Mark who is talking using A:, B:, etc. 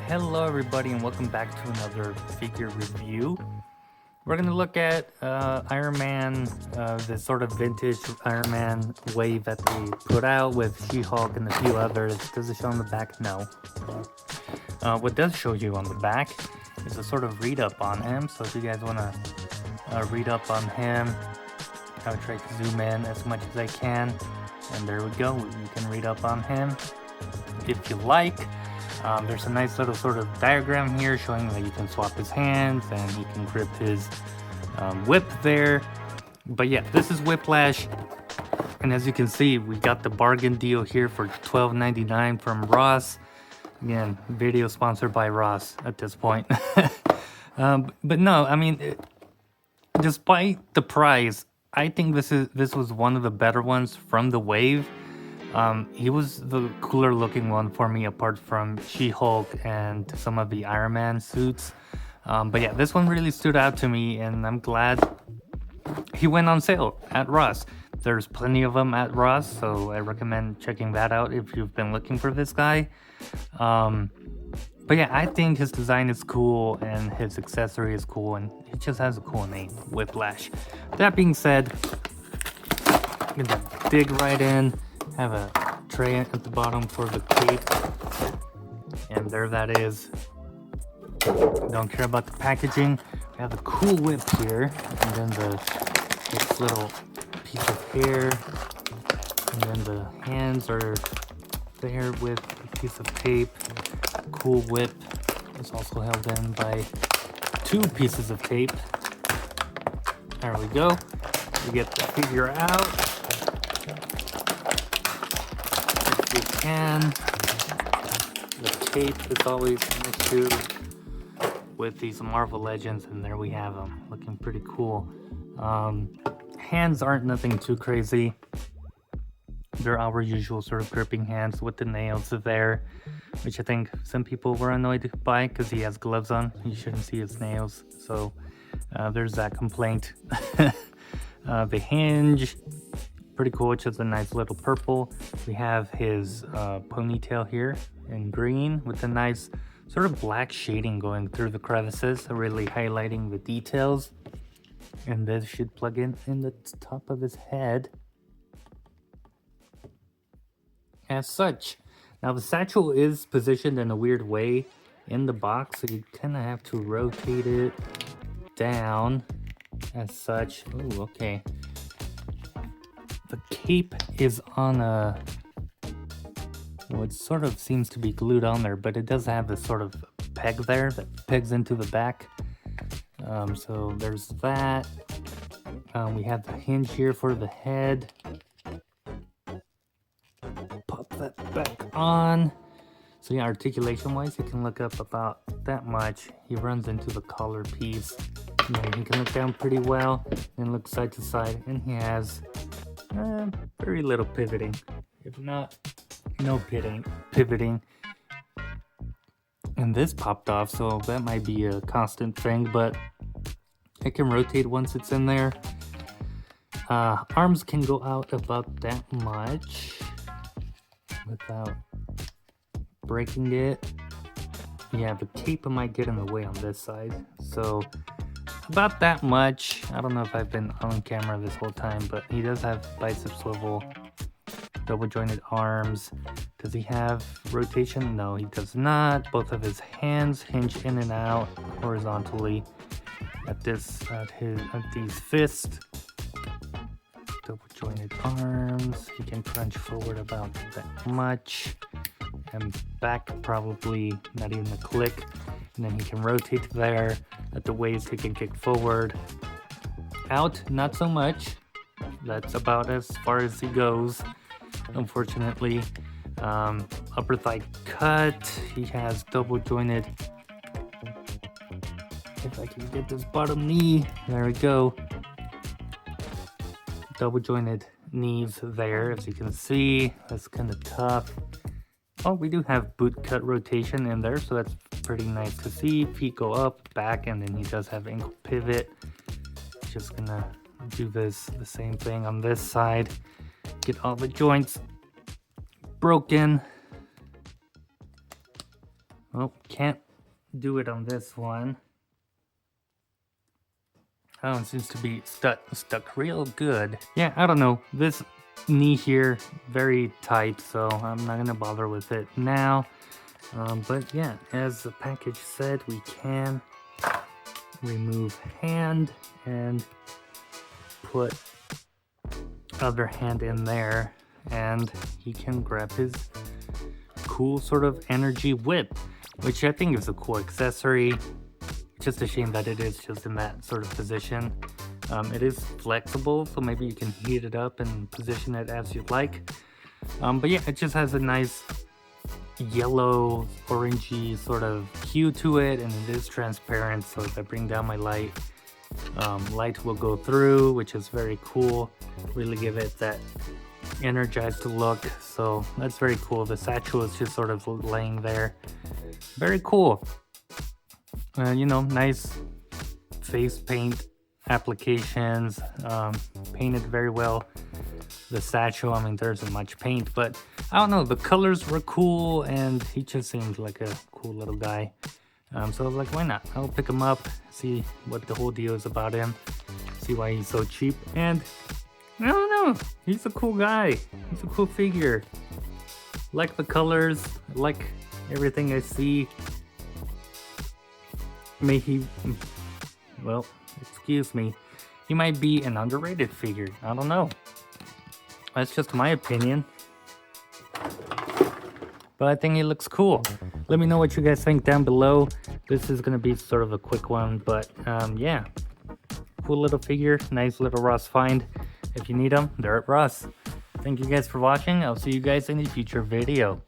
A: Hello everybody and welcome back to another figure review. We're going to look at Iron Man, the sort of vintage Iron Man wave that they put out with She-Hulk and a few others. Does it show on the back? No. What does show you on the back is a sort of read up on him. So if you guys want to read up on him, I would try to zoom in as much as I can. And there we go, you can read up on him if you like. There's a nice little sort of diagram here showing that you can swap his hands and he can grip his whip there. But yeah, this is Whiplash. And as you can see, we got the bargain deal here for $12.99 from Ross. Again, video sponsored by Ross at this point. But no, I mean, despite the price, I think this was one of the better ones from the wave. He was the cooler looking one for me apart from She-Hulk and some of the Iron Man suits. But yeah, this one really stood out to me and I'm glad he went on sale at Ross. There's plenty of them at Ross, so I recommend checking that out if you've been looking for this guy. But yeah, I think his design is cool and his accessory is cool and it just has a cool name, Whiplash. That being said, I'm gonna dig right in. Have a tray at the bottom for the cape, and there that is. Don't care about the packaging. We have the cool whip here, and then this little piece of hair, and then the hands are there with a piece of tape. Cool whip is also held in by two pieces of tape. There we go. We get the figure out. And the tape is always an issue with these Marvel Legends, and there we have them, looking pretty cool. Hands aren't nothing too crazy. They're our usual sort of gripping hands with the nails there, which I think some people were annoyed by because he has gloves on. You shouldn't see his nails, so there's that complaint. The hinge, pretty cool, just a nice little purple. We have his ponytail here in green with a nice sort of black shading going through the crevices, really highlighting the details. And this should plug in the top of his head as such. Now the satchel is positioned in a weird way in the box, so you kind of have to rotate it down as such. Oh, okay. The cape is on what sort of seems to be glued on there, but it does have this sort of peg there that pegs into the back. So there's that. We have the hinge here for the head. Pop that back on. So yeah, articulation wise, he can look up about that much. He runs into the collar piece. And then he can look down pretty well and look side to side, and he has very little pivoting, if not no pivoting. And this popped off, so that might be a constant thing, but it can rotate once it's in there. Arms can go out about that much without breaking it. Yeah, the cape might get in the way on this side, so about that much. I don't know if I've been on camera this whole time, but he does have bicep swivel, double jointed arms. Does he have rotation? No, he does not. Both of his hands hinge in and out horizontally at these fists. Double jointed arms. He can crunch forward about that much, and back probably not even a click. And then he can rotate there. At the waist, he can kick forward. Out, not so much. That's about as far as he goes, unfortunately. Upper thigh cut. He has double jointed. If I can get this bottom knee, there we go. Double jointed knees there, as you can see. That's kind of tough. Oh, we do have boot cut rotation in there, so that's pretty nice to see. Feet go up, back, and then he does have ankle pivot. Just gonna do the same thing on this side. Get all the joints broken. Oh, can't do it on this one. Oh, it seems to be stuck real good. Yeah, I don't know. This knee here, very tight, so I'm not gonna bother with it now. But yeah, as the package said, we can remove hand and put other hand in there, and he can grab his cool sort of energy whip, which I think is a cool accessory. Just a shame that it is just in that sort of position. It is flexible, so maybe you can heat it up and position it as you'd like. But yeah, it just has a nice yellow, orangey sort of hue to it, and it is transparent, so if I bring down my light, light will go through, which is very cool. Really give it that energized look, so that's very cool. The satchel is just sort of laying there. Very cool. You know, nice face paint applications, painted very well. The satchel, I mean, there isn't much paint, but I don't know, the colors were cool, and he just seemed like a cool little guy. So I was like, why not? I'll pick him up, see what the whole deal is about him, see why he's so cheap, and I don't know, he's a cool guy. He's a cool figure. Like the colors, like everything I see. May he, well, excuse me, he might be an underrated figure. I don't know. That's just my opinion. But I think he looks cool. Let me know what you guys think down below. This is gonna be sort of a quick one, but yeah. Cool little figure, nice little Ross find. If you need them, they're at Ross. Thank you guys for watching. I'll see you guys in a future video.